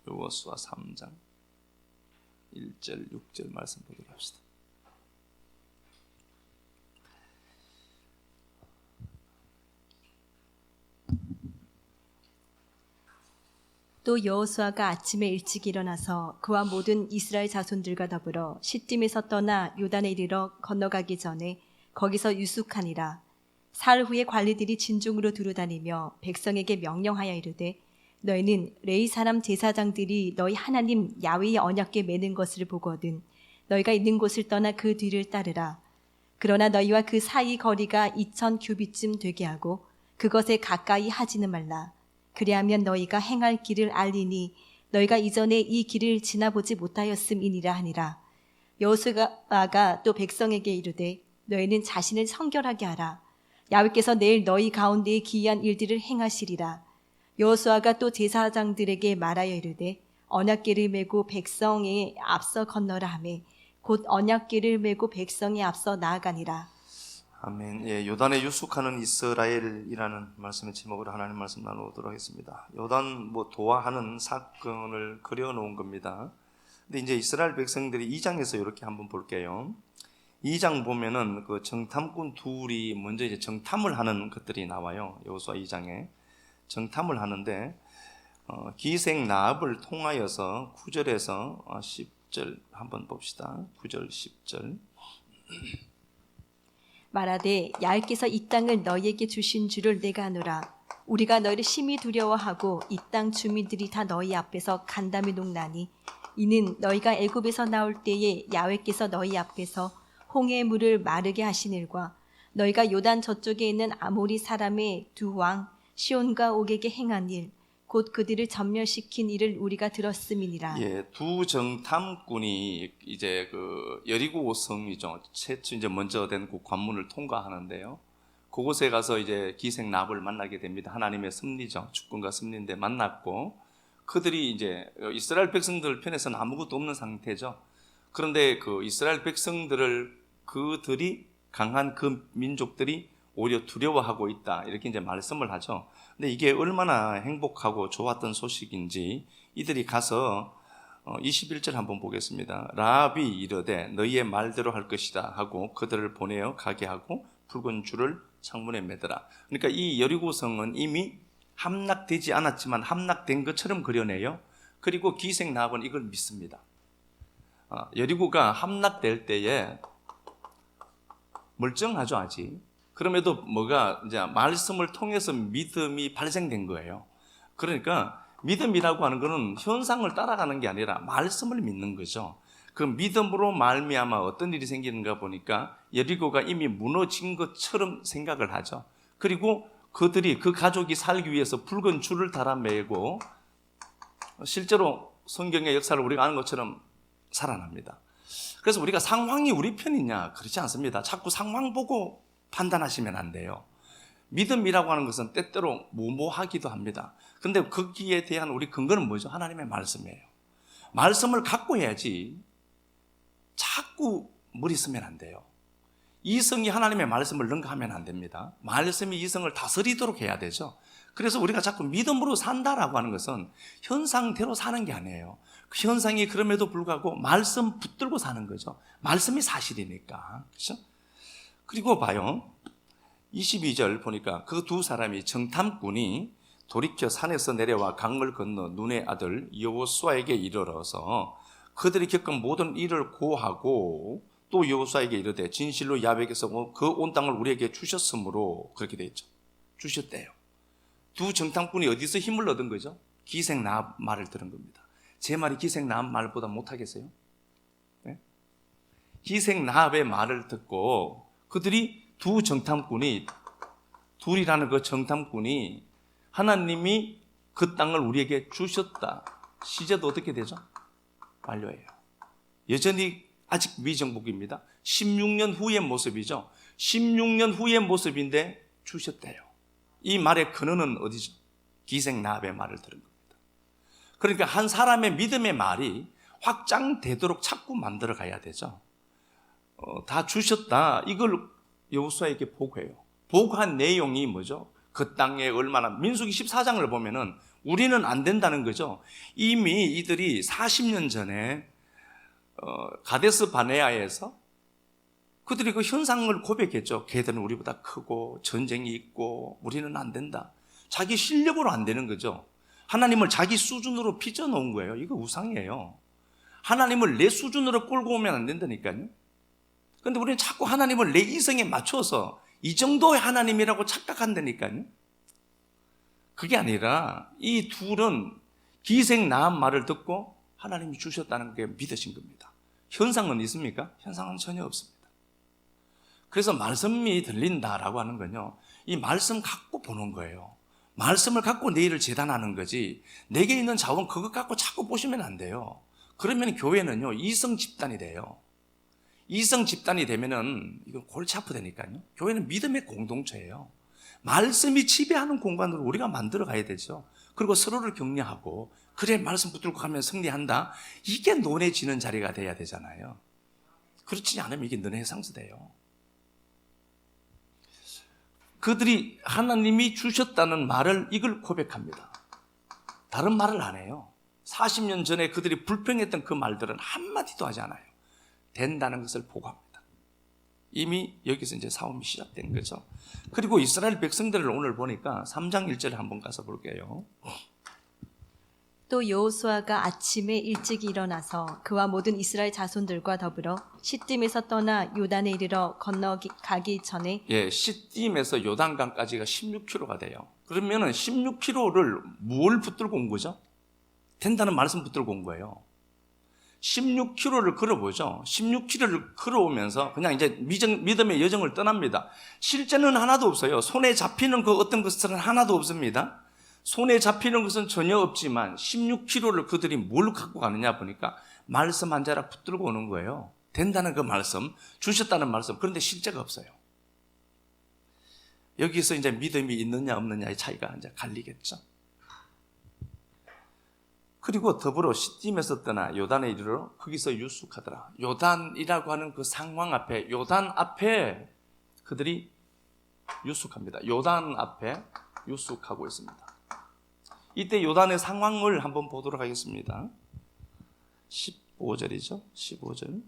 여호수아 3장 1절 6절 말씀 보도록 합시다. 또 여호수아가 아침에 일찍 일어나서 그와 모든 이스라엘 자손들과 더불어 시딤에서 떠나 요단에 이르러 건너가기 전에 거기서 유숙하니라. 사흘 후에 관리들이 진중으로 두루다니며 백성에게 명령하여 이르되 너희는 레위 사람 제사장들이 너희 하나님 야훼의 언약궤 매는 것을 보거든 너희가 있는 곳을 떠나 그 뒤를 따르라. 그러나 너희와 그 사이 거리가 2000 규빗쯤 되게 하고 그것에 가까이 하지는 말라. 그리하면 너희가 행할 길을 알리니 너희가 이전에 이 길을 지나보지 못하였음이니라 하니라. 여호수아가 또 백성에게 이르되 너희는 자신을 성결하게 하라. 야훼께서 내일 너희 가운데에 기이한 일들을 행하시리라. 여호수아가 또 제사장들에게 말하여 이르되 언약궤를 메고 백성에 앞서 건너라 하매 곧 언약궤를 메고 백성에 앞서 나아가니라. 아멘. 예, 요단에 유숙하는 이스라엘이라는 말씀의 제목으로 하나님 말씀 나누도록 하겠습니다. 요단 도하하는 사건을 그려놓은 겁니다. 근데 이제 이스라엘 백성들이 2장에서 이렇게 한번 볼게요. 2장 보면은 그 정탐꾼 둘이 먼저 이제 정탐을 하는 것들이 나와요. 여호수아 2장에 정탐을 하는데 기생 라합을 통하여서 9절에서 10절 한번 봅시다. 9절 10절 말하되 야훼께서 이 땅을 너희에게 주신 줄을 내가 아노라. 우리가 너희를 심히 두려워하고 이 땅 주민들이 다 너희 앞에서 간담이 녹나니 이는 너희가 애굽에서 나올 때에 야훼께서 너희 앞에서 홍해의 물을 마르게 하신 일과 너희가 요단 저쪽에 있는 아모리 사람의 두 왕 시온과 옥에게 행한 일 곧 그들을 전멸시킨 일을 우리가 들었음이니라. 예, 두 정탐꾼이 이제 그 여리고 성이죠. 최초 이제 먼저 된 그 관문을 통과하는데요. 그곳에 가서 이제 기생 랍을 만나게 됩니다. 하나님의 섭리죠. 주권과 섭리인데 만났고 그들이 이제 이스라엘 백성들 편에서는 아무것도 없는 상태죠. 그런데 그 이스라엘 백성들을 그들이 강한 그 민족들이 오히려 두려워하고 있다. 이렇게 이제 말씀을 하죠. 근데 이게 얼마나 행복하고 좋았던 소식인지 이들이 가서 21절 한번 보겠습니다. 라합이 이르되 너희의 말대로 할 것이다 하고 그들을 보내어 가게 하고 붉은 줄을 창문에 매더라. 그러니까 이 여리고성은 이미 함락되지 않았지만 함락된 것처럼 그려내요. 그리고 기생 라합은 이걸 믿습니다. 여리고가 함락될 때에 멀쩡하죠 아직. 그럼에도 뭐가 이제 말씀을 통해서 믿음이 발생된 거예요. 그러니까 믿음이라고 하는 것은 현상을 따라가는 게 아니라 말씀을 믿는 거죠. 그 믿음으로 말미암아 어떤 일이 생기는가 보니까 여리고가 이미 무너진 것처럼 생각을 하죠. 그리고 그들이 그 가족이 살기 위해서 붉은 줄을 달아매고 실제로 성경의 역사를 우리가 아는 것처럼 살아납니다. 그래서 우리가 상황이 우리 편이냐? 그렇지 않습니다. 자꾸 상황 보고 판단하시면 안 돼요. 믿음이라고 하는 것은 때때로 무모하기도 합니다. 그런데 거기에 대한 우리 근거는 뭐죠? 하나님의 말씀이에요. 말씀을 갖고 해야지 자꾸 머리 쓰면 안 돼요. 이성이 하나님의 말씀을 능가하면 안 됩니다. 말씀이 이성을 다스리도록 해야 되죠. 그래서 우리가 자꾸 믿음으로 산다라고 하는 것은 현상대로 사는 게 아니에요. 그 현상이 그럼에도 불구하고 말씀 붙들고 사는 거죠. 말씀이 사실이니까. 그렇죠? 그리고 봐요. 22절 보니까 그 두 사람이 정탐꾼이 돌이켜 산에서 내려와 강을 건너 눈의 아들 여호수아에게 이르러서 그들이 겪은 모든 일을 고하고 또 여호수아에게 이르되 진실로 야훼께서 그 온 땅을 우리에게 주셨으므로 그렇게 되어 있죠. 주셨대요. 두 정탐꾼이 어디서 힘을 얻은 거죠? 기생 라합 말을 들은 겁니다. 제 말이 기생 라합 말보다 못하겠어요? 네? 기생 라합의 말을 듣고 그들이 두 정탐꾼이 둘이라는 그 정탐꾼이 하나님이 그 땅을 우리에게 주셨다. 시제도 어떻게 되죠? 완료예요. 여전히 아직 미정복입니다. 16년 후의 모습이죠. 16년 후의 모습인데 주셨대요. 이 말의 근원은 어디죠? 기생 라합의 말을 들은 겁니다. 그러니까 한 사람의 믿음의 말이 확장되도록 자꾸 만들어 가야 되죠. 다 주셨다. 이걸 여호수아에게 보고해요. 보고한 내용이 뭐죠? 그 땅에 얼마나, 민수기 14장을 보면은 우리는 안 된다는 거죠. 이미 이들이 40년 전에 가데스 바네아에서 그들이 그 현상을 고백했죠. 걔들은 우리보다 크고 전쟁이 있고 우리는 안 된다. 자기 실력으로 안 되는 거죠. 하나님을 자기 수준으로 빚어놓은 거예요. 이거 우상이에요. 하나님을 내 수준으로 끌고 오면 안 된다니까요. 그런데 우리는 자꾸 하나님을 내 이성에 맞춰서 이 정도의 하나님이라고 착각한다니까요. 그게 아니라 이 둘은 기생 나한 말을 듣고 하나님이 주셨다는 게 믿으신 겁니다. 현상은 있습니까? 현상은 전혀 없습니다. 그래서 말씀이 들린다라고 하는 건요, 이 말씀 갖고 보는 거예요. 말씀을 갖고 내일을 재단하는 거지, 내게 있는 자원 그것 갖고 자꾸 보시면 안 돼요. 그러면 교회는요, 이성 집단이 돼요. 이성 집단이 되면은 이건 골치 아프다니까요. 교회는 믿음의 공동체예요. 말씀이 지배하는 공간으로 우리가 만들어 가야 되죠. 그리고 서로를 격려하고, 그래 말씀 붙들고 가면 승리한다, 이게 논해지는 자리가 돼야 되잖아요. 그렇지 않으면 이게 너네 상수돼요. 그들이 하나님이 주셨다는 말을 이걸 고백합니다. 다른 말을 안 해요. 40년 전에 그들이 불평했던 그 말들은 한마디도 하지 않아요. 된다는 것을 보고합니다. 이미 여기서 이제 싸움이 시작된 거죠. 그리고 이스라엘 백성들을 오늘 보니까 3장 1절에 한번 가서 볼게요. 또 여호수아가 아침에 일찍 일어나서 그와 모든 이스라엘 자손들과 더불어 시딤에서 떠나 요단에 이르러 건너가기 전에, 시딤에서 요단강까지가 16km가 돼요. 그러면은 16km를 뭘 붙들고 온 거죠? 된다는 말씀 붙들고 온 거예요. 16km를 걸어보죠. 16km를 걸어오면서 그냥 이제 믿음의 여정을 떠납니다. 실제는 하나도 없어요. 손에 잡히는 그 어떤 것들은 하나도 없습니다. 손에 잡히는 것은 전혀 없지만 16km를 그들이 뭘 갖고 가느냐 보니까 말씀 한 자락 붙들고 오는 거예요. 된다는 그 말씀, 주셨다는 말씀. 그런데 실제가 없어요. 여기서 이제 믿음이 있느냐 없느냐의 차이가 이제 갈리겠죠. 그리고 더불어 시딤에서 떠나 요단에 이르러 거기서 유숙하더라. 요단이라고 하는 그 상황 앞에, 요단 앞에 그들이 유숙합니다. 요단 앞에 유숙하고 있습니다. 이때 요단의 상황을 한번 보도록 하겠습니다. 15절이죠. 15절.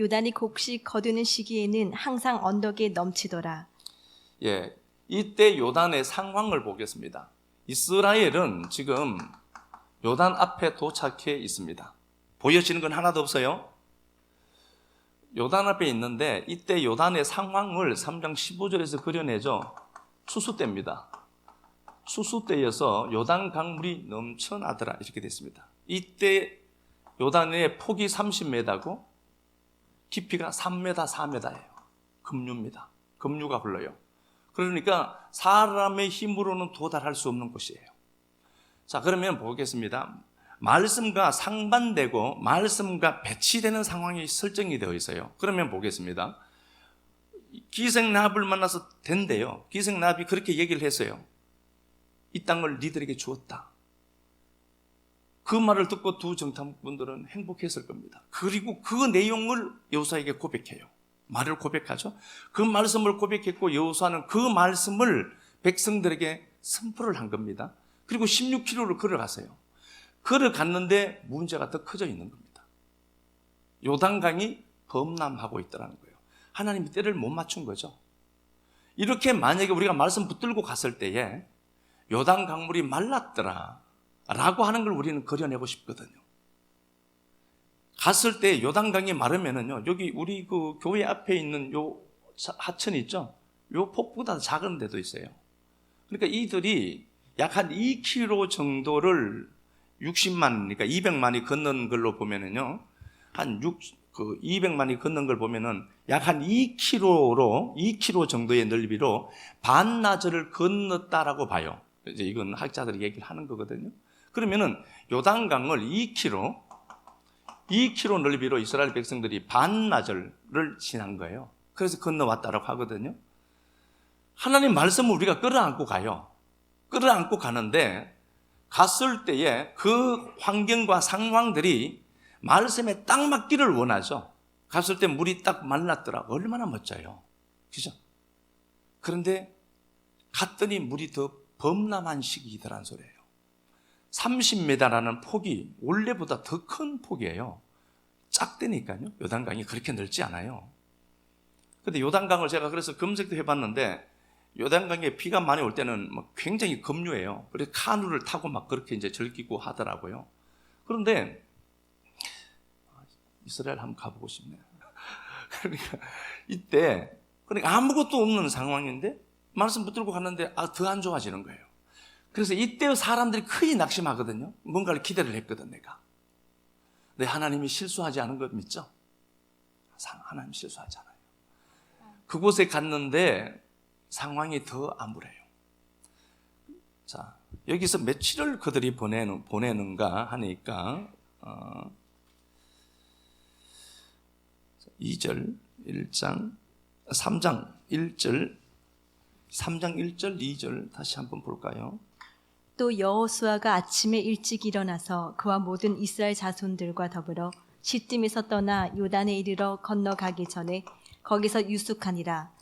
요단이 곡식 거두는 시기에는 항상 언덕에 넘치더라. 이때 요단의 상황을 보겠습니다. 이스라엘은 지금 요단 앞에 도착해 있습니다. 보여지는 건 하나도 없어요. 요단 앞에 있는데 이때 요단의 상황을 3장 15절에서 그려내죠. 추수 때입니다. 추수 때여서 요단 강물이 넘쳐나더라 이렇게 됐습니다. 이때 요단의 폭이 30m고 깊이가 3m, 4m예요. 급류입니다. 급류가 흘러요. 그러니까 사람의 힘으로는 도달할 수 없는 곳이에요. 자, 그러면 보겠습니다. 말씀과 상반되고 말씀과 배치되는 상황이 설정이 되어 있어요. 그러면 보겠습니다. 기생나합을 만나서 된대요. 기생나합이 그렇게 얘기를 했어요. 이 땅을 니들에게 주었다. 그 말을 듣고 두 정탐꾼들은 행복했을 겁니다. 그리고 그 내용을 여호수아에게 고백해요. 말을 고백하죠. 그 말씀을 고백했고 여호수아는 그 말씀을 백성들에게 선포를 한 겁니다. 그리고 16km를 걸어갔어요. 걸어갔는데 문제가 더 커져 있는 겁니다. 요단강이 범람하고 있더라는 거예요. 하나님이 때를 못 맞춘 거죠. 이렇게 만약에 우리가 말씀 붙들고 갔을 때에 요단 강물이 말랐더라 라고 하는 걸 우리는 그려내고 싶거든요. 갔을 때 요단강이 마르면은요, 여기 우리 그 교회 앞에 있는 요 하천 있죠? 요 폭보다 작은 데도 있어요. 그러니까 이들이 약 한 2km 정도를 60만, 그러니까 200만이 걷는 걸로 보면은요, 200만이 걷는 걸 보면은 약 한 2km 정도의 넓이로 반나절을 건넜다라고 봐요. 이제 이건 학자들이 얘기를 하는 거거든요. 그러면은 요단강을 2km 넓이로 이스라엘 백성들이 반나절을 지난 거예요. 그래서 건너왔다라고 하거든요. 하나님 말씀을 우리가 끌어안고 가요. 끌어안고 가는데 갔을 때에 그 환경과 상황들이 말씀에 딱 맞기를 원하죠. 갔을 때 물이 딱 말랐더라. 얼마나 멋져요. 그죠? 그런데 갔더니 물이 더 범람한 시기더란 소리예요. 30m라는 폭이 원래보다 더 큰 폭이에요. 작다니까요. 요단강이 그렇게 넓지 않아요. 근데 요단강을 제가 그래서 검색도 해봤는데 요단강에 비가 많이 올 때는 굉장히 급류해요. 그래서 카누를 타고 막 그렇게 이제 즐기고 하더라고요. 그런데 이스라엘 한번 가보고 싶네요. 그러니까 이때 그러니까 아무것도 없는 상황인데 말씀 붙들고 갔는데 더 안 좋아지는 거예요. 그래서 이때 사람들이 크게 낙심하거든요. 뭔가를 기대를 했거든 내가. 근데 하나님이 실수하지 않은 것 믿죠? 하나님 실수하지 않아요. 그곳에 갔는데 상황이 더 암울해요. 자, 여기서 며칠을 그들이 보내는가 하니까 2절 1장 3장 1절 3장 1절 2절 다시 한번 볼까요? 또 여호수아가 아침에 일찍 일어나서 그와 모든 이스라엘 자손들과 더불어 시딤에서 떠나 요단에 이르러 건너가기 전에 거기서 유숙하니라.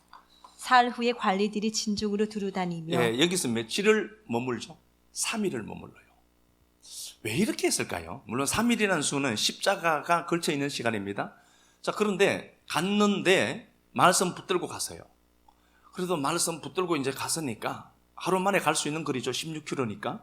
사흘 후에 관리들이 진중으로 두루다니며 예, 여기서 며칠을 머물죠? 3일을 머물러요. 왜 이렇게 했을까요? 물론 3일이라는 수는 십자가가 걸쳐 있는 시간입니다. 자, 그런데 갔는데 말씀 붙들고 갔어요. 그래도 말씀 붙들고 이제 갔으니까 하루 만에 갈 수 있는 거리죠. 16km니까.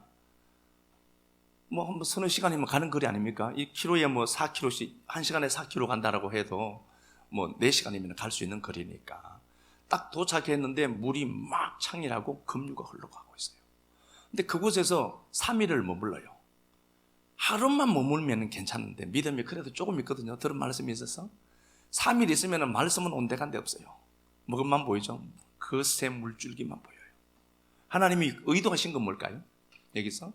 뭐 서너 시간이면 가는 거리 아닙니까? 이 키로에 4km씩 1시간에 4km 간다라고 해도 4시간이면 갈 수 있는 거리니까. 딱 도착했는데 물이 막 창이라고 급류가 흘러가고 있어요. 근데 그곳에서 3일을 머물러요. 하루만 머물면 괜찮은데 믿음이 그래도 조금 있거든요. 들은 말씀이 있어서 3일 있으면 말씀은 온데간데 없어요. 뭐만 보이죠? 그새 물줄기만 보여요. 하나님이 의도하신 건 뭘까요? 여기서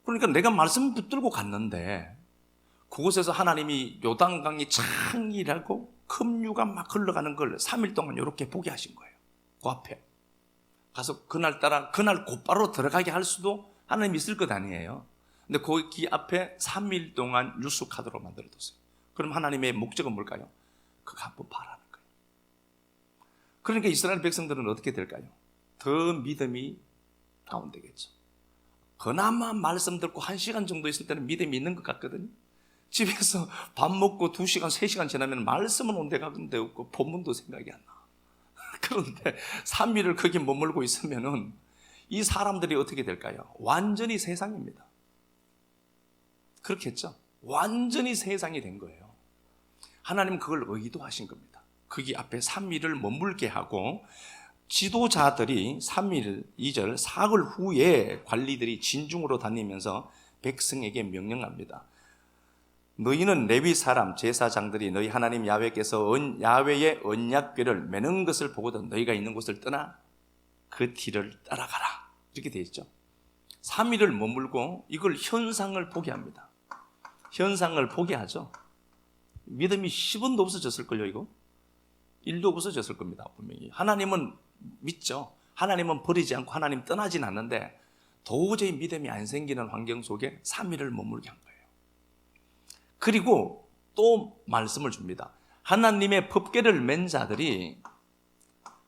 그러니까 내가 말씀 붙들고 갔는데 그곳에서 하나님이 요단강이 창이라고 급류가 막 흘러가는 걸 3일 동안 이렇게 보게 하신 거예요. 그 앞에 가서 그날 곧바로 들어가게 할 수도 하나님이 있을 것 아니에요. 근데 거기 앞에 3일 동안 유숙하도록 만들어뒀어요. 그럼 하나님의 목적은 뭘까요? 그거 한번 바라는 거예요. 그러니까 이스라엘 백성들은 어떻게 될까요? 더 믿음이 다운되겠죠. 그나마 말씀 듣고 1시간 정도 있을 때는 믿음이 있는 것 같거든요. 집에서 밥 먹고 2시간, 3시간 지나면 말씀은 온데 가는데 없고 본문도 생각이 안 나. 그런데 3일을 거기 머물고 있으면은 이 사람들이 어떻게 될까요? 완전히 세상입니다. 그렇겠죠? 완전히 세상이 된 거예요. 하나님은 그걸 의도하신 겁니다. 거기 앞에 3일을 머물게 하고 지도자들이 3일, 2절, 사흘 후에 관리들이 진중으로 다니면서 백성에게 명령합니다. 너희는 레위 사람 제사장들이 너희 하나님 야훼께서 야훼의 언약궤를 매는 것을 보고도 너희가 있는 곳을 떠나 그 뒤를 따라가라. 이렇게 되어 있죠. 3일을 머물고 이걸 현상을 보게 합니다. 현상을 보게 하죠. 믿음이 10원도 없어졌을걸요. 이거 1도 없어졌을 겁니다. 분명히 하나님은 믿죠. 하나님은 버리지 않고 하나님 떠나진 않는데 도저히 믿음이 안 생기는 환경 속에 3일을 머물게 한 거예요. 그리고 또 말씀을 줍니다. 하나님의 법궤를 맨 자들이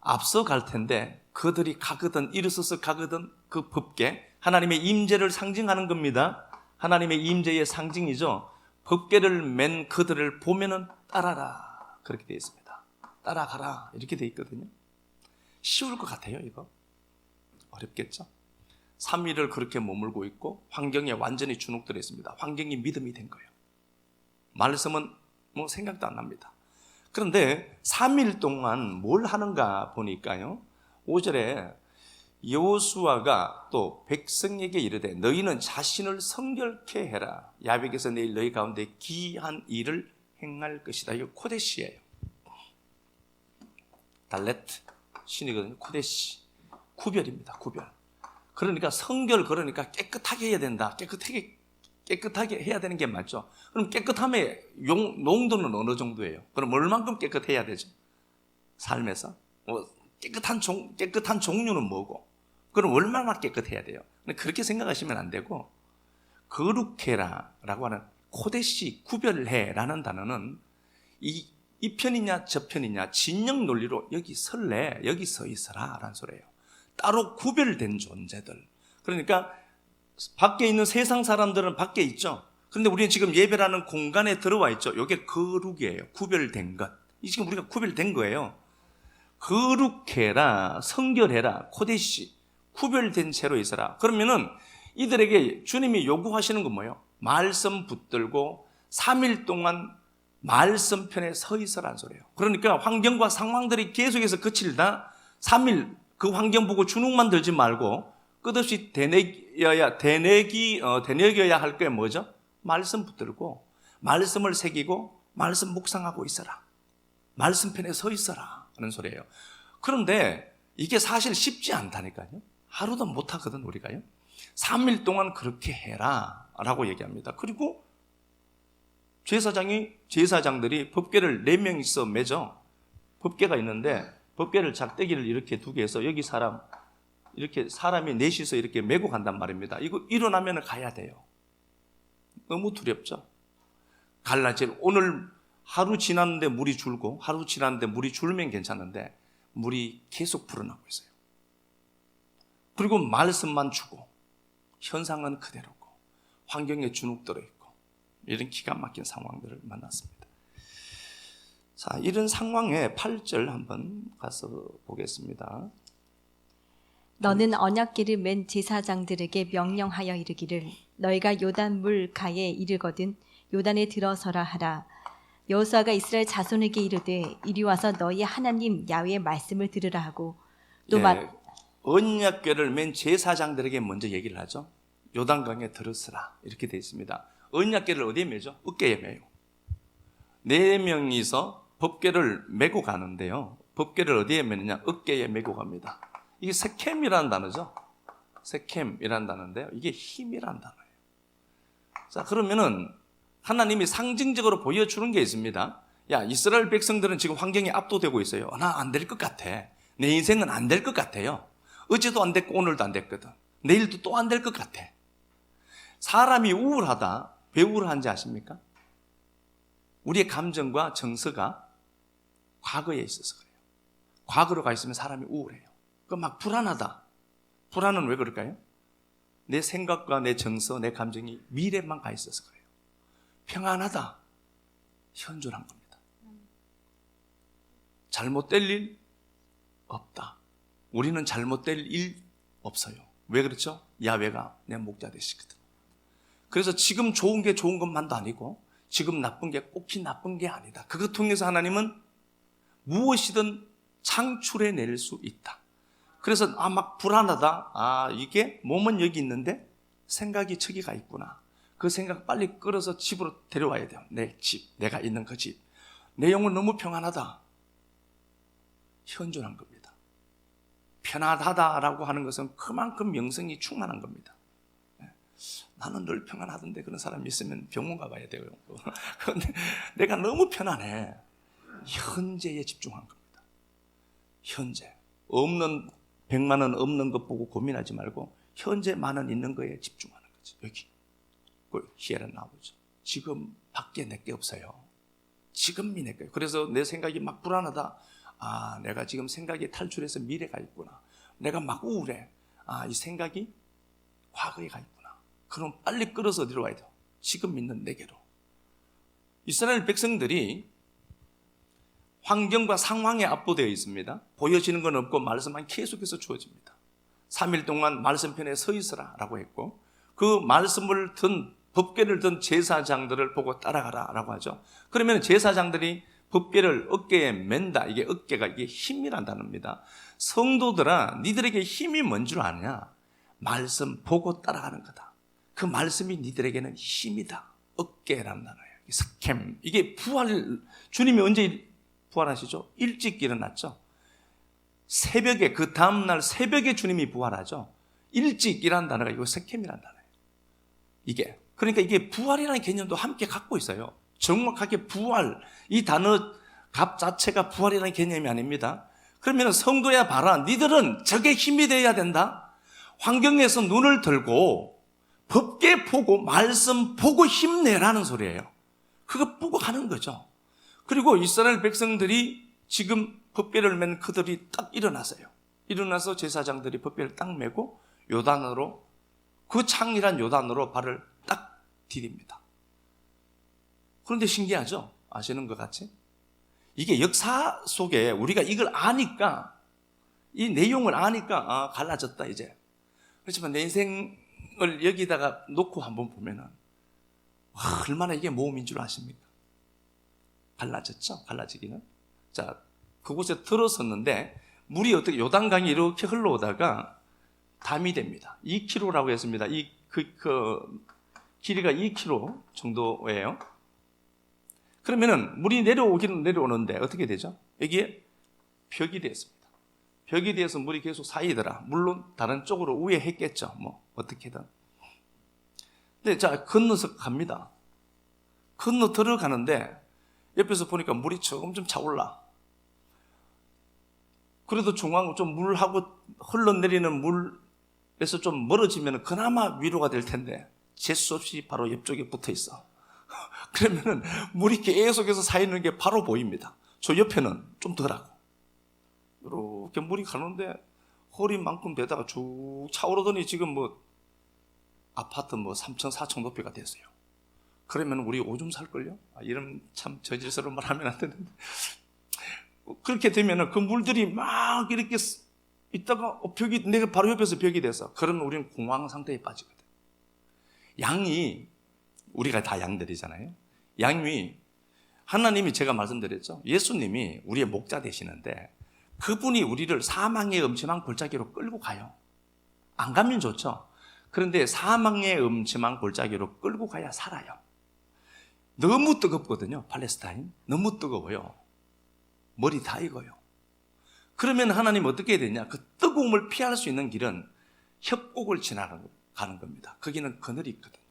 앞서 갈 텐데 그들이 가거든 일어서서 가거든 그 법궤 하나님의 임재를 상징하는 겁니다. 하나님의 임재의 상징이죠. 법궤를 맨 그들을 보면은 따라라 그렇게 되어 있습니다. 따라가라 이렇게 되어 있거든요. 쉬울 것 같아요. 이거 어렵겠죠. 3일을 그렇게 머물고 있고 환경에 완전히 주눅들어 있습니다. 환경이 믿음이 된 거예요. 말씀은 생각도 안 납니다. 그런데 3일 동안 뭘 하는가 보니까요. 5절에 여호수아가 또 백성에게 이르되 너희는 자신을 성결케 해라. 야훼께서 내일 너희 가운데 기이한 일을 행할 것이다. 이거 코데시예요. 달레트 신이거든요. 코데시 구별입니다. 구별. 그러니까 성결 그러니까 깨끗하게 해야 된다. 깨끗하게 해야 되는 게 맞죠. 그럼 깨끗함의 농도는 어느 정도예요? 그럼 얼만큼 깨끗해야 되죠? 삶에서 깨끗한 종류는 뭐고? 그럼 얼마나 깨끗해야 돼요? 그렇게 생각하시면 안 되고 거룩해라라고 하는 코데시 구별해라는 단어는 이 편이냐 저 편이냐 진영 논리로 여기 설래 여기 서 있어라 라는 소리예요. 따로 구별된 존재들. 그러니까 밖에 있는 세상 사람들은 밖에 있죠. 그런데 우리는 지금 예배라는 공간에 들어와 있죠. 이게 거룩이에요. 구별된 것. 이 지금 우리가 구별된 거예요. 거룩해라, 성결해라, 코데시, 구별된 채로 있어라. 그러면은 이들에게 주님이 요구하시는 건 뭐예요? 말씀 붙들고 3일 동안 말씀 편에 서 있으라는 소리예요. 그러니까 환경과 상황들이 계속해서 거칠다 3일 그 환경 보고 주눅만 들지 말고 끝없이 되뇌겨야 할 게 뭐죠? 말씀 붙들고 말씀을 새기고 말씀 묵상하고 있어라. 말씀 편에 서 있어라 하는 소리예요. 그런데 이게 사실 쉽지 않다니까요. 하루도 못 하거든 우리가요. 3일 동안 그렇게 해라 라고 얘기합니다. 그리고 제사장들이 법궤를 4명이서 매죠. 법궤가 있는데 법궤를 작대기를 이렇게 두 개해서 여기 이렇게 사람이 넷이서 이렇게 메고 간단 말입니다. 이거 일어나면 가야 돼요. 너무 두렵죠. 갈라질 오늘 하루 지났는데 물이 줄고 하루 지났는데 물이 줄면 괜찮은데 물이 계속 불어나고 있어요. 그리고 말씀만 주고 현상은 그대로고 환경에 주눅들어 있고 이런 기가 막힌 상황들을 만났습니다. 자, 이런 상황에 8절 한번 가서 보겠습니다. 너는 언약궤를 맨 제사장들에게 명령하여 이르기를 너희가 요단 물 가에 이르거든 요단에 들어서라 하라. 여호수아가 이스라엘 자손에게 이르되 이리 와서 너희 하나님 야훼의 말씀을 들으라 하고 또 언약궤를 맨 제사장들에게 먼저 얘기를 하죠. 요단강에 들으스라 이렇게 되어 있습니다. 언약궤를 어디에 매죠? 어깨에 매요. 4명이서 법궤를 메고 가는데요. 법궤를 어디에 매느냐? 어깨에 메고 갑니다. 이게 세켐이라는 단어죠. 세켐이라는 단어인데요. 이게 힘이라는 단어예요. 자, 그러면은 하나님이 상징적으로 보여주는 게 있습니다. 야, 이스라엘 백성들은 지금 환경에 압도되고 있어요. 나 안 될 것 같아. 내 인생은 안 될 것 같아요. 어제도 안 됐고 오늘도 안 됐거든. 내일도 또 안 될 것 같아. 사람이 우울하다. 왜 우울한지 아십니까? 우리의 감정과 정서가 과거에 있어서 그래요. 과거로 가 있으면 사람이 우울해요. 막 불안하다. 불안은 왜 그럴까요? 내 생각과 내 정서, 내 감정이 미래만 가 있어서 그래요. 평안하다. 현존한 겁니다. 잘못될 일 없다. 우리는 잘못될 일 없어요. 왜 그렇죠? 야훼가 내 목자 되시거든. 그래서 지금 좋은 게 좋은 것만도 아니고 지금 나쁜 게 꼭히 나쁜 게 아니다. 그것 통해서 하나님은 무엇이든 창출해낼 수 있다. 그래서 막 불안하다. 이게 몸은 여기 있는데 생각이 저기 가 있구나. 그 생각 빨리 끌어서 집으로 데려와야 돼요. 내 집, 내가 있는 그 집. 내 영혼 너무 평안하다. 현존한 겁니다. 편안하다라고 하는 것은 그만큼 영성이 충만한 겁니다. 나는 늘 평안하던데 그런 사람이 있으면 병원 가봐야 돼요. 그런데 내가 너무 편안해. 현재에 집중한 겁니다. 현재. 없는 100만 원 없는 것 보고 고민하지 말고 현재 만 원 있는 거에 집중하는 거지. 여기. 히에는 나오죠. 지금 밖에 내게 없어요. 지금이 내게. 그래서 내 생각이 막 불안하다. 내가 지금 생각이 탈출해서 미래가 있구나. 내가 막 우울해. 이 생각이 과거에 가 있구나. 그럼 빨리 끌어서 어디로 와야 돼요? 지금 있는 내게로. 이스라엘 백성들이 환경과 상황에 압도되어 있습니다. 보여지는 건 없고 말씀만 계속해서 주어집니다. 3일 동안 말씀 편에 서 있으라 라고 했고 그 말씀을 든 법궤를 든 제사장들을 보고 따라가라 라고 하죠. 그러면 제사장들이 법궤를 어깨에 맨다. 이게 어깨가 이게 힘이란 단어입니다. 성도들아 니들에게 힘이 뭔 줄 아냐? 말씀 보고 따라가는 거다. 그 말씀이 니들에게는 힘이다. 어깨라는 단어예요. 스캠. 이게 주님이 언제 부활하시죠? 일찍 일어났죠. 새벽에 그 다음날 새벽에 주님이 부활하죠. 일찍이라는 단어가 이거 스캠이라는 단어예요. 그러니까 이게 부활이라는 개념도 함께 갖고 있어요. 정확하게 부활 이 단어 값 자체가 부활이라는 개념이 아닙니다. 그러면 성도야 봐라. 니들은 저게 힘이 되어야 된다. 환경에서 눈을 들고 법궤 보고 말씀 보고 힘내라는 소리예요. 그거 보고 가는 거죠. 그리고 이스라엘 백성들이 지금 법궤를 맨 그들이 딱 일어나세요. 일어나서 제사장들이 법궤를 딱 메고 요단으로, 그 창이란 요단으로 발을 딱 디딥니다. 그런데 신기하죠? 아시는 것 같이? 이게 역사 속에 우리가 이걸 아니까, 이 내용을 아니까 갈라졌다 이제. 그렇지만 내 인생을 여기다가 놓고 한번 보면은 얼마나 이게 모험인 줄 아십니까? 갈라졌죠? 갈라지기는. 자, 그곳에 들어섰는데 물이 어떻게 요단강이 이렇게 흘러오다가 담이 됩니다. 2km라고 했습니다. 길이가 2km 정도예요. 그러면은 물이 내려오기는 내려오는데 어떻게 되죠? 여기에 벽이 됐습니다. 벽이 돼서 물이 계속 쌓이더라. 물론 다른 쪽으로 우회했겠죠. 뭐 어떻게든. 근데 자, 건너서 갑니다. 건너 들어가는데 옆에서 보니까 물이 조금 좀 차올라. 그래도 중앙 좀 물하고 흘러내리는 물에서 좀 멀어지면 그나마 위로가 될 텐데 재수 없이 바로 옆쪽에 붙어 있어. 그러면은 물이 계속해서 쌓이는 게 바로 보입니다. 저 옆에는 좀 덜하고. 이렇게 물이 가는데 허리만큼 되다가 쭉 차오르더니 지금 뭐 아파트 뭐 3층, 4층 높이가 됐어요. 그러면 우리 오줌 살걸요? 이런 참 저질스러운 말 하면 안 되는데. 그렇게 되면은 그 물들이 막 이렇게 있다가 벽이, 내가 바로 옆에서 벽이 돼서, 그러면 우리는 공황 상태에 빠지거든. 양이, 우리가 다 양들이잖아요. 양이, 하나님이, 제가 말씀드렸죠. 예수님이 우리의 목자 되시는데 그분이 우리를 사망의 음침한 골짜기로 끌고 가요. 안 가면 좋죠. 그런데 사망의 음침한 골짜기로 끌고 가야 살아요. 너무 뜨겁거든요. 팔레스타인 너무 뜨거워요. 머리 다 익어요. 그러면 하나님 어떻게 해야 되냐? 그 뜨거움을 피할 수 있는 길은 협곡을 지나가는 겁니다. 거기는 그늘이 있거든요.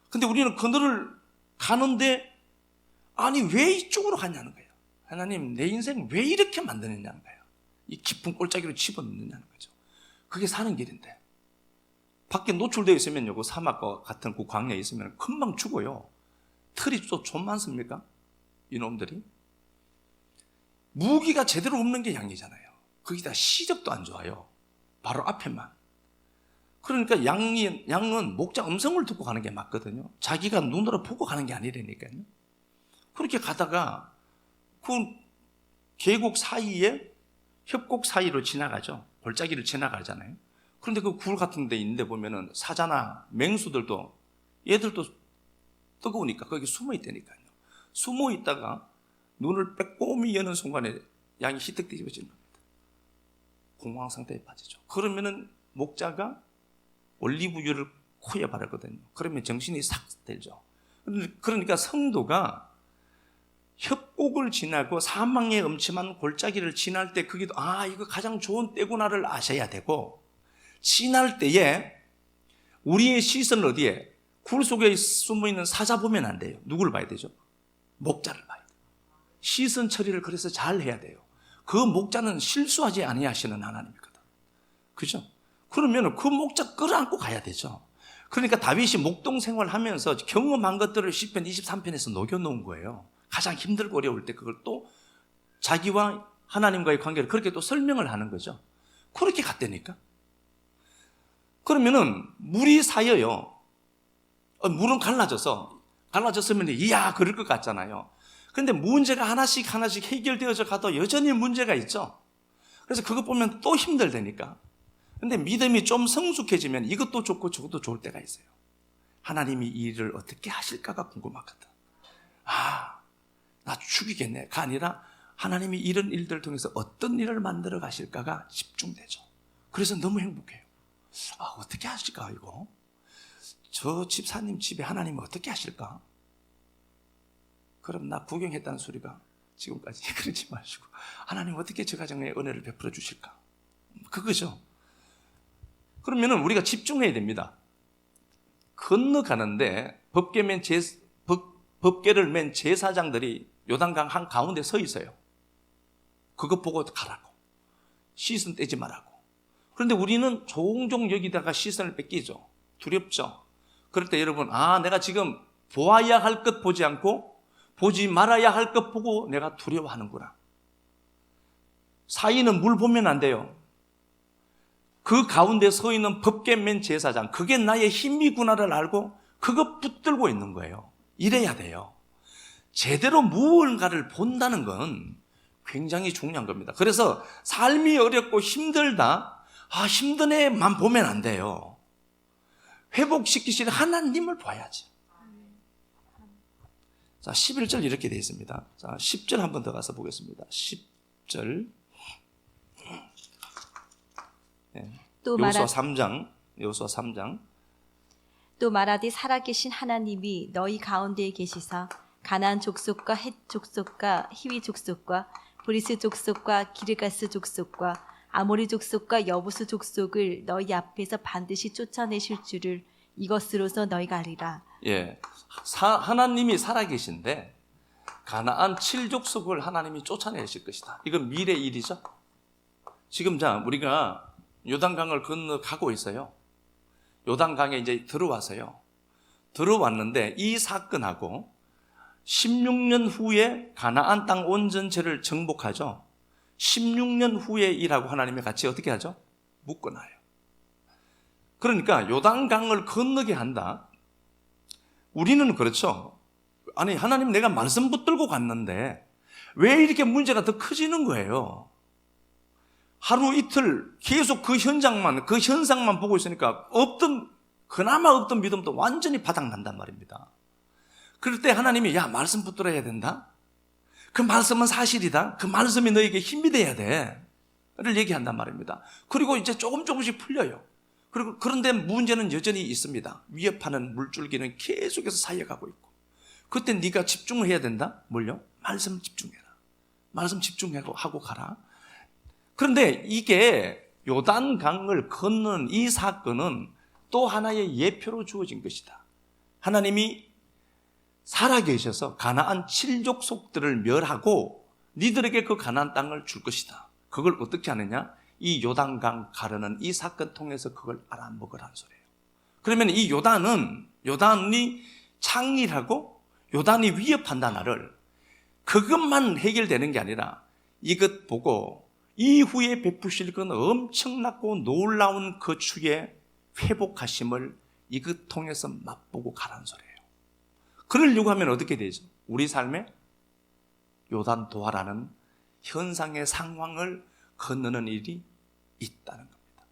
근데 우리는 그늘을 가는데 아니 왜 이쪽으로 가냐는 거예요. 하나님 내 인생 왜 이렇게 만드느냐는 거예요. 이 깊은 골짜기로 집어넣느냐는 거죠. 그게 사는 길인데 밖에 노출되어 있으면요, 그 사막과 같은 그 광야에 있으면 금방 죽어요. 틀이 또 좀 많습니까? 이놈들이. 무기가 제대로 없는 게 양이잖아요. 거기다 시력도 안 좋아요. 바로 앞에만. 그러니까 양은 목자 음성을 듣고 가는 게 맞거든요. 자기가 눈으로 보고 가는 게 아니라니까요. 그렇게 가다가 그 계곡 사이에, 협곡 사이로 지나가죠. 골짜기를 지나가잖아요. 그런데 그 굴 같은 데 있는데 보면은 사자나 맹수들도, 얘들도 뜨거우니까 거기 숨어 있다니까요. 숨어 있다가 눈을 빼꼼히 여는 순간에 양이 희뜩 뒤집어지는 겁니다. 공황 상태에 빠지죠. 그러면은 목자가 올리브유를 코에 바르거든요. 그러면 정신이 싹 들죠. 그러니까 성도가 협곡을 지나고 사망의 음침한 골짜기를 지날 때 거기도 이거 가장 좋은 때구나를 아셔야 되고, 지날 때에 우리의 시선을 어디에? 굴 속에 숨어있는 사자 보면 안 돼요. 누구를 봐야 되죠? 목자를 봐야 돼요. 시선 처리를 그래서 잘 해야 돼요. 그 목자는 실수하지 아니하시는 하나님이거든. 그죠? 그러면 그 목자 끌어안고 가야 되죠. 그러니까 다윗이 목동 생활하면서 경험한 것들을 시편 23편에서 녹여놓은 거예요. 가장 힘들고 어려울 때 그걸 또 자기와 하나님과의 관계를 그렇게 또 설명을 하는 거죠. 그렇게 갔다니까. 그러면은 물이 쌓여요. 물은 갈라졌으면 이야 그럴 것 같잖아요. 그런데 문제가 하나씩 해결되어져 가도 여전히 문제가 있죠. 그래서 그것 보면 또 힘들다니까. 근데 믿음이 좀 성숙해지면 이것도 좋고 저것도 좋을 때가 있어요. 하나님이 이 일을 어떻게 하실까가 궁금하거든. 나 죽이겠네가 아니라 하나님이 이런 일들을 통해서 어떤 일을 만들어 가실까가 집중되죠. 그래서 너무 행복해요. 어떻게 하실까 이거? 저 집사님 집에 하나님은 어떻게 하실까? 그럼 나 구경했다는 소리가 지금까지 그러지 마시고 하나님 어떻게 저 가정에 은혜를 베풀어 주실까? 그거죠. 그러면은 우리가 집중해야 됩니다. 건너가는데 법궤를 맨 제사장들이 요단강 한 가운데 서 있어요. 그것 보고 가라고. 시선 떼지 말라고. 그런데 우리는 종종 여기다가 시선을 뺏기죠. 두렵죠. 그럴 때 여러분, 내가 지금 보아야 할 것 보지 않고 보지 말아야 할 것 보고 내가 두려워하는구나. 사이는 물 보면 안 돼요. 그 가운데 서 있는 법계맨 제사장, 그게 나의 힘이구나를 알고 그거 붙들고 있는 거예요. 이래야 돼요. 제대로 무언가를 본다는 건 굉장히 중요한 겁니다. 그래서 삶이 어렵고 힘들다, 힘든 애만 보면 안 돼요. 회복시키시는 하나님을 봐야지. 자, 11절 이렇게 되어 있습니다. 자, 10절 한 번 더 가서 보겠습니다. 10절. 또 여호수아 3장. 또 말하되 살아계신 하나님이 너희 가운데에 계시사 가나안 족속과 헷 족속과 히위 족속과 브리스 족속과 기르가스 족속과 아모리 족속과 여부수 족속을 너희 앞에서 반드시 쫓아내실 줄을 이것으로서 너희가 알리라. 예, 하나님이 살아계신데 가나안 7족속을 하나님이 쫓아내실 것이다. 이건 미래 일이죠. 지금 우리가 요단강을 건너가고 있어요. 요단강에 이제 들어와서요. 들어왔는데 이 사건하고 16년 후에 가나안 땅 온전체를 정복하죠. 16년 후에 일하고 하나님이 같이 어떻게 하죠? 묶어놔요. 그러니까 요단강을 건너게 한다. 우리는 그렇죠. 아니, 하나님 내가 말씀 붙들고 갔는데 왜 이렇게 문제가 더 커지는 거예요? 하루 이틀 계속 그 현상만 보고 있으니까 그나마 없던 믿음도 완전히 바닥난단 말입니다. 그럴 때 하나님이 말씀 붙들어야 된다. 그 말씀은 사실이다. 그 말씀이 너에게 힘이 돼야 돼. 를 얘기한단 말입니다. 그리고 이제 조금씩 풀려요. 그런데 문제는 여전히 있습니다. 위협하는 물줄기는 계속해서 쌓여가고 있고. 그때 네가 집중을 해야 된다. 뭘요? 말씀 집중해라. 말씀 집중하고 가라. 그런데 이게 요단강을 건너는 이 사건은 또 하나의 예표로 주어진 것이다. 하나님이 살아계셔서 가나안 7족속들을 멸하고 니들에게 그 가나안 땅을 줄 것이다. 그걸 어떻게 하느냐? 이 요단강 가르는 이 사건 통해서 그걸 알아먹으라는 소리예요. 그러면 이 요단이 창의하고 요단이 위협한다 나를, 그것만 해결되는 게 아니라 이것 보고 이후에 베푸실 건 엄청나고 놀라운 그 주의 회복하심을 이것 통해서 맛보고 가라는 소리예요. 그러려고 하면 어떻게 되죠? 우리 삶에 요단 도하라는 현상의 상황을 건너는 일이 있다는 겁니다.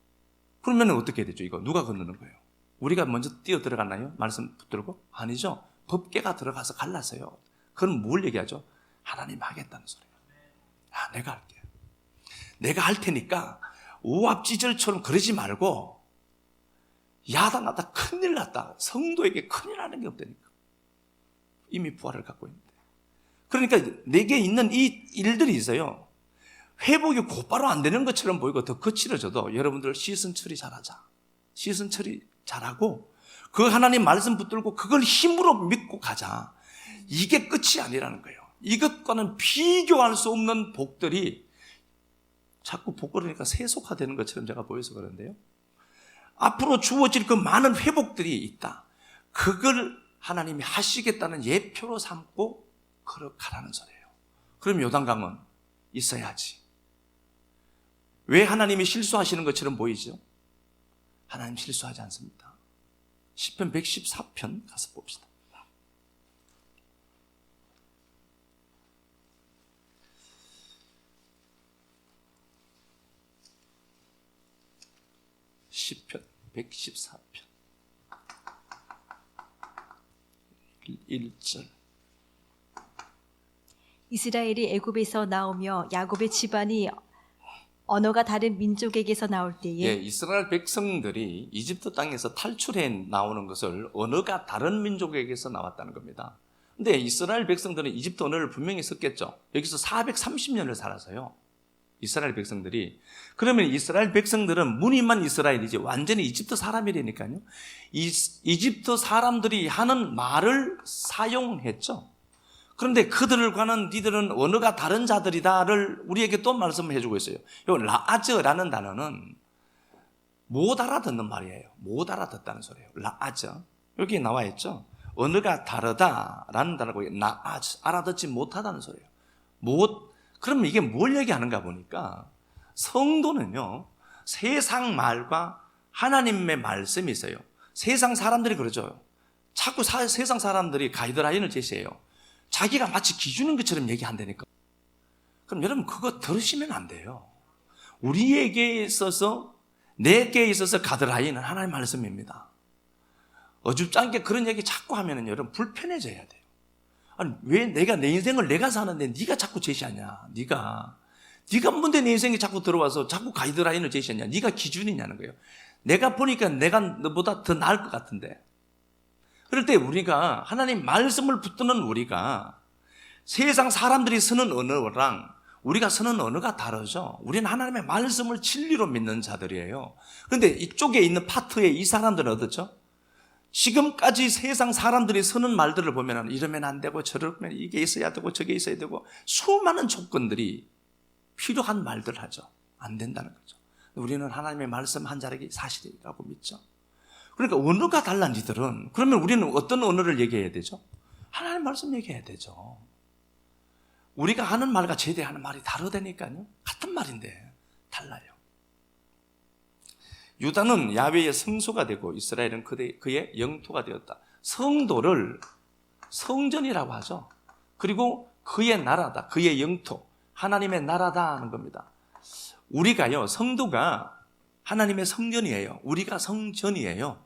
그러면 어떻게 되죠? 이거 누가 건너는 거예요? 우리가 먼저 뛰어 들어갔나요? 말씀 붙들고? 아니죠. 법계가 들어가서 갈랐어요. 그건 뭘 얘기하죠? 하나님 하겠다는 소리예요. 내가 할게요. 내가 할 테니까 오합지절처럼 그러지 말고, 야단났다, 큰일 났다, 성도에게 큰일 나는 게 없다니까. 이미 부활을 갖고 있는데. 그러니까 내게 있는 이 일들이 있어요. 회복이 곧바로 안 되는 것처럼 보이고 더 거칠어져도 여러분들 시선 처리 잘하자. 시선 처리 잘하고 그 하나님 말씀 붙들고 그걸 힘으로 믿고 가자. 이게 끝이 아니라는 거예요. 이것과는 비교할 수 없는 복들이 자꾸 복 그러니까 세속화되는 것처럼 제가 보여서 그런데요. 앞으로 주어질 그 많은 회복들이 있다. 그걸 하나님이 하시겠다는 예표로 삼고 걸어가라는 소리예요. 그럼 요단강은 있어야지. 왜 하나님이 실수하시는 것처럼 보이죠? 하나님 실수하지 않습니다. 시편 114편 가서 봅시다. 시편 114편 1절. 이스라엘이 애굽에서 나오며 야곱의 집안이 언어가 다른 민족에게서 나올 때에 이스라엘 백성들이 이집트 땅에서 탈출해 나오는 것을 언어가 다른 민족에게서 나왔다는 겁니다. 근데 이스라엘 백성들은 이집트 언어를 분명히 썼겠죠. 여기서 430년을 살아서요. 이스라엘 백성들이. 그러면 이스라엘 백성들은 무늬만 이스라엘이지 완전히 이집트 사람이라니까요. 이집트 사람들이 하는 말을 사용했죠. 그런데 그들과는 니들은 언어가 다른 자들이다를 우리에게 또 말씀해 주고 있어요. 요 라아저라는 단어는 못 알아듣는 말이에요. 못 알아듣다는 소리예요. 라아저. 여기 나와 있죠. 언어가 다르다라는 단어고 라아저, 알아듣지 못하다는 소리예요. 그러면 이게 뭘 얘기하는가 보니까 성도는요, 세상 말과 하나님의 말씀이 있어요. 세상 사람들이 그러죠. 자꾸 세상 사람들이 가이드라인을 제시해요. 자기가 마치 기준인 것처럼 얘기한다니까. 그럼 여러분 그거 들으시면 안 돼요. 우리에게 있어서, 내게 있어서 가이드라인은 하나님의 말씀입니다. 어줍잖게 그런 얘기 자꾸 하면은 여러분 불편해져야 돼요. 아니 왜 내가 내 인생을 내가 사는데 네가 자꾸 제시하냐. 네가 뭔데 내 인생에 자꾸 들어와서 자꾸 가이드라인을 제시하냐. 네가 기준이냐는 거예요. 내가 보니까 내가 너보다 더 나을 것 같은데. 그럴 때 우리가 하나님 말씀을 붙드는 우리가 세상 사람들이 쓰는 언어랑 우리가 쓰는 언어가 다르죠. 우리는 하나님의 말씀을 진리로 믿는 자들이에요. 그런데 이쪽에 있는 파트에 이 사람들은 어떻죠? 지금까지 세상 사람들이 쓰는 말들을 보면 이러면 안 되고 저러면 이게 있어야 되고 저게 있어야 되고 수많은 조건들이 필요한 말들을 하죠. 안 된다는 거죠. 우리는 하나님의 말씀 한 자락이 사실이라고 믿죠. 그러니까 언어가 달란 이들은 그러면 우리는 어떤 언어를 얘기해야 되죠? 하나님 말씀 얘기해야 되죠. 우리가 하는 말과 제대하는 말이 다르다니까요. 같은 말인데 달라요. 유다는 야훼의 성소가 되고 이스라엘은 그의 영토가 되었다. 성도를 성전이라고 하죠. 그리고 그의 나라다. 그의 영토. 하나님의 나라다 하는 겁니다. 우리가요, 성도가 하나님의 성전이에요. 우리가 성전이에요.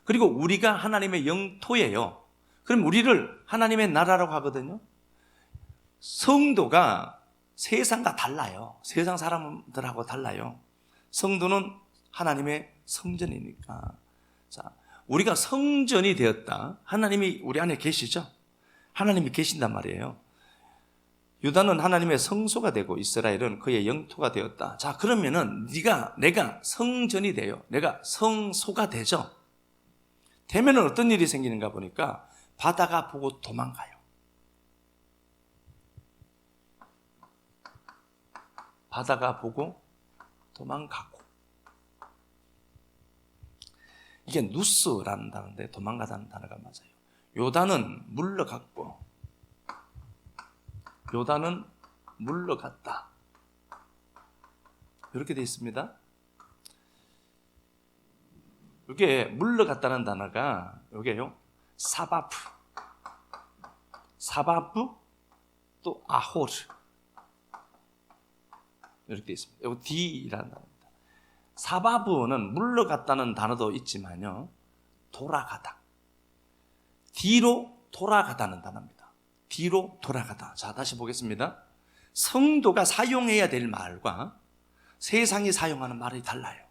그리고 우리가 하나님의 영토예요. 그럼 우리를 하나님의 나라라고 하거든요. 성도가 세상과 달라요. 세상 사람들하고 달라요. 성도는 하나님의 성전이니까. 자, 우리가 성전이 되었다. 하나님이 우리 안에 계시죠? 하나님이 계신단 말이에요. 유다는 하나님의 성소가 되고 이스라엘은 그의 영토가 되었다. 자, 그러면은 내가 성전이 돼요. 내가 성소가 되죠. 되면은 어떤 일이 생기는가 보니까 바다가 보고 도망가요. 바다가 보고 도망가고. 이게 누스라는 단어인데 도망가다는 단어가 맞아요. 요단은 물러갔고 요단은 물러갔다. 이렇게 되어 있습니다. 이게 물러갔다는 단어가 이게요. 사바프 또 아호르 이렇게 되어 있습니다. 이거 D라는 단어입니다. 사바브는 물러갔다는 단어도 있지만요. 돌아가다. 뒤로 돌아가다는 단어입니다. 뒤로 돌아가다. 자, 다시 보겠습니다. 성도가 사용해야 될 말과 세상이 사용하는 말이 달라요.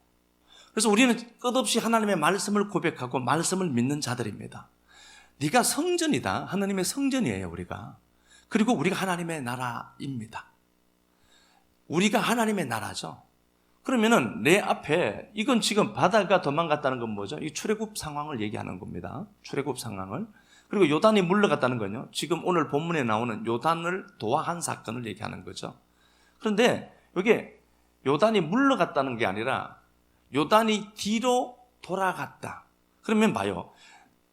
그래서 우리는 끝없이 하나님의 말씀을 고백하고 말씀을 믿는 자들입니다. 네가 성전이다. 하나님의 성전이에요, 우리가. 그리고 우리가 하나님의 나라입니다. 우리가 하나님의 나라죠. 그러면은 내 앞에 이건 지금 바다가 도망갔다는 건 뭐죠? 이 출애굽 상황을 얘기하는 겁니다. 출애굽 상황을. 그리고 요단이 물러갔다는 건요. 지금 오늘 본문에 나오는 요단을 도화한 사건을 얘기하는 거죠. 그런데 이게 요단이 물러갔다는 게 아니라 요단이 뒤로 돌아갔다. 그러면 봐요.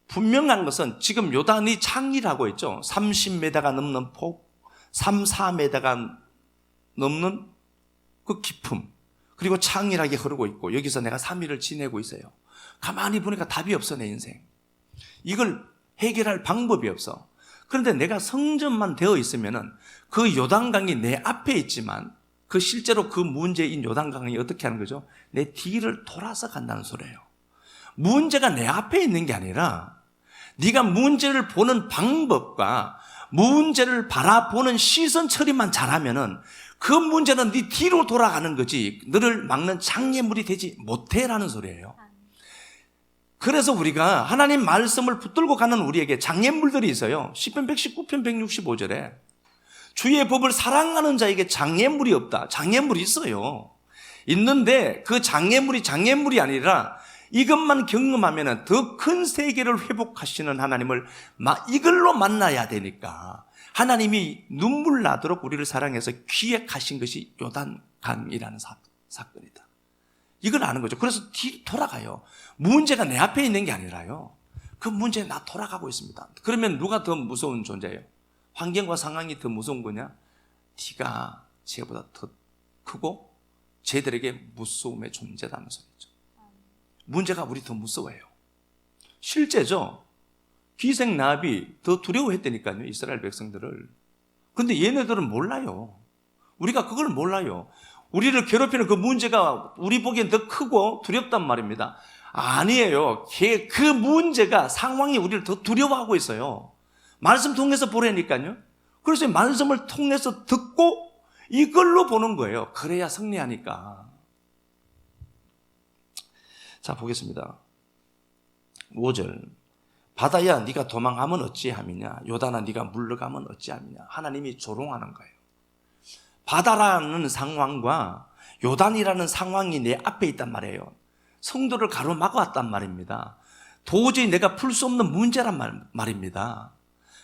분명한 것은 지금 요단이 창이라고 했죠. 30m가 넘는 폭, 4m가 넘는 그 깊음, 그리고 창이라게 흐르고 있고 여기서 내가 3일을 지내고 있어요. 가만히 보니까 답이 없어, 내 인생. 이걸 해결할 방법이 없어. 그런데 내가 성전만 되어 있으면은 그 요단강이 내 앞에 있지만 그 실제로 그 문제인 요단강이 어떻게 하는 거죠? 내 뒤를 돌아서 간다는 소리예요. 문제가 내 앞에 있는 게 아니라 네가 문제를 보는 방법과 문제를 바라보는 시선 처리만 잘하면은 그 문제는 네 뒤로 돌아가는 거지 너를 막는 장애물이 되지 못해라는 소리예요. 그래서 우리가 하나님 말씀을 붙들고 가는 우리에게 장애물들이 있어요. 시편 119편 165절에 주의 법을 사랑하는 자에게 장애물이 없다. 장애물이 있어요. 있는데 그 장애물이 아니라 이것만 경험하면 더 큰 세계를 회복하시는 하나님을 이걸로 만나야 되니까 하나님이 눈물 나도록 우리를 사랑해서 기획하신 것이 요단강이라는 사건이다. 이걸 아는 거죠. 그래서 돌아가요. 문제가 내 앞에 있는 게 아니라요. 그 문제에 나 돌아가고 있습니다. 그러면 누가 더 무서운 존재예요? 환경과 상황이 더 무서운 거냐? 네가 쟤보다 더 크고 쟤들에게 무서움의 존재라는 소리죠. 문제가 우리 더 무서워요. 실제죠. 기생나비 더 두려워했다니까요, 이스라엘 백성들을. 근데 얘네들은 몰라요. 우리가 그걸 몰라요. 우리를 괴롭히는 그 문제가 우리 보기엔 더 크고 두렵단 말입니다. 아니에요. 그 문제가, 상황이 우리를 더 두려워하고 있어요. 말씀 통해서 보라니까요. 그래서 말씀을 통해서 듣고 이걸로 보는 거예요. 그래야 승리하니까. 자, 보겠습니다. 5절. 바다야 네가 도망하면 어찌함이냐, 요단아 네가 물러가면 어찌함이냐. 하나님이 조롱하는 거예요. 바다라는 상황과 요단이라는 상황이 내 앞에 있단 말이에요. 성도를 가로막아왔단 말입니다. 도저히 내가 풀 수 없는 문제란 말입니다.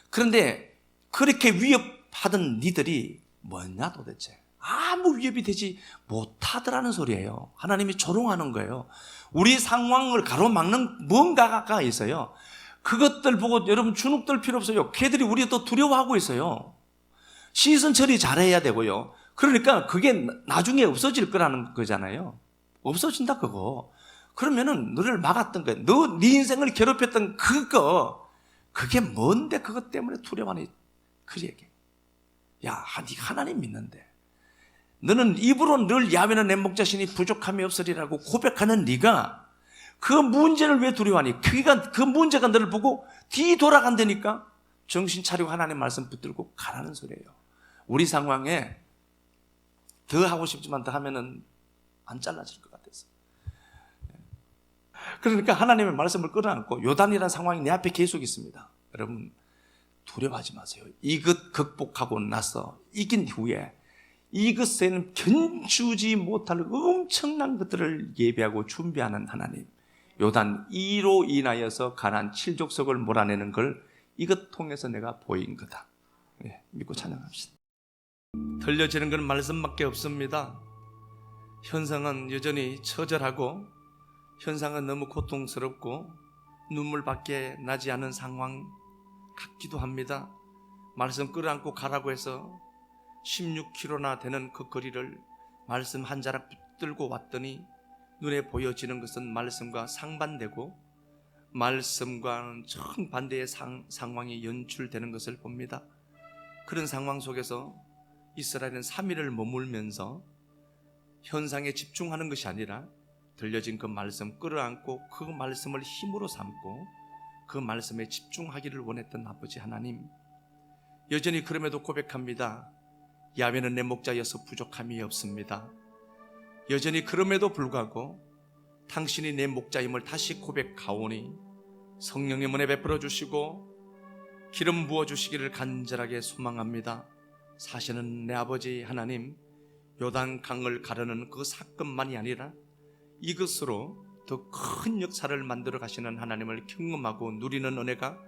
그런데 그렇게 위협하던 니들이 뭐냐 도대체. 아무 위협이 되지 못하더라는 소리예요. 하나님이 조롱하는 거예요. 우리 상황을 가로막는 뭔가가 있어요. 그것들 보고 여러분 주눅들 필요 없어요. 걔들이 우리 더 두려워하고 있어요. 시선 처리 잘해야 되고요. 그러니까 그게 나중에 없어질 거라는 거잖아요. 없어진다 그거. 그러면은 너를 막았던 거야. 네 인생을 괴롭혔던 그게 뭔데 그것 때문에 두려워하니. 그 얘기. 야, 네가 하나님 믿는데 너는 입으로 늘 야훼는 내 목자신이 부족함이 없으리라고 고백하는 네가 그 문제를 왜 두려워하니? 그 문제가 너를 보고 뒤돌아간다니까. 정신 차리고 하나님 말씀 붙들고 가라는 소리예요. 우리 상황에 더 하고 싶지만 더 하면은 안 잘라질 것 같아서. 그러니까 하나님의 말씀을 끌어안고 요단이라는 상황이 내 앞에 계속 있습니다. 여러분 두려워하지 마세요. 이것 극복하고 나서 이긴 후에 이것에는 견주지 못할 엄청난 것들을 예비하고 준비하는 하나님. 요단 2로 인하여서 가나안 7족속을 몰아내는 걸 이것 통해서 내가 보인 거다. 네, 믿고 찬양합시다. 들려지는 건 말씀밖에 없습니다. 현상은 여전히 처절하고 현상은 너무 고통스럽고 눈물밖에 나지 않은 상황 같기도 합니다. 말씀 끌어안고 가라고 해서 16km나 되는 그 거리를 말씀 한 자락 붙들고 왔더니 눈에 보여지는 것은 말씀과 상반되고 말씀과는 정반대의 상황이 연출되는 것을 봅니다. 그런 상황 속에서 이스라엘은 3일을 머물면서 현상에 집중하는 것이 아니라 들려진 그 말씀 끌어안고 그 말씀을 힘으로 삼고 그 말씀에 집중하기를 원했던 아버지 하나님, 여전히 그럼에도 고백합니다. 야훼는 내 목자여서 부족함이 없습니다. 여전히 그럼에도 불구하고 당신이 내 목자임을 다시 고백하오니 성령의 은혜 베풀어 주시고 기름 부어 주시기를 간절하게 소망합니다. 사실은 내 아버지 하나님, 요단 강을 가르는 그 사건만이 아니라 이것으로 더 큰 역사를 만들어 가시는 하나님을 경험하고 누리는 은혜가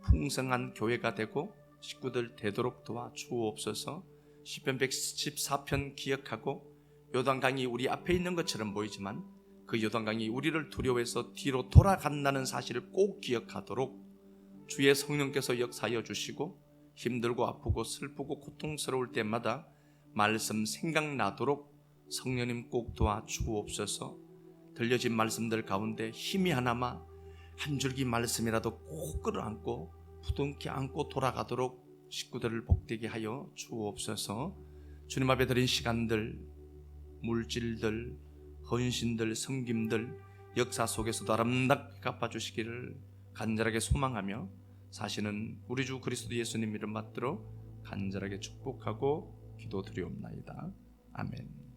풍성한 교회가 되고 식구들 되도록 도와주옵소서. 시편 114편 기억하고 요단강이 우리 앞에 있는 것처럼 보이지만 그 요단강이 우리를 두려워해서 뒤로 돌아간다는 사실을 꼭 기억하도록 주의 성령께서 역사하여 주시고 힘들고 아프고 슬프고 고통스러울 때마다 말씀 생각나도록 성령님 꼭 도와주옵소서. 들려진 말씀들 가운데 힘이 하나마 한 줄기 말씀이라도 꼭 끌어안고 부둥켜 안고 돌아가도록 식구들을 복되게 하여 주옵소서. 주님 앞에 드린 시간들, 물질들, 헌신들, 섬김들 역사 속에서도 아름답게 갚아주시기를 간절하게 소망하며 사실은 우리 주 그리스도 예수님 이름 받들어 간절하게 축복하고 기도드리옵나이다. 아멘.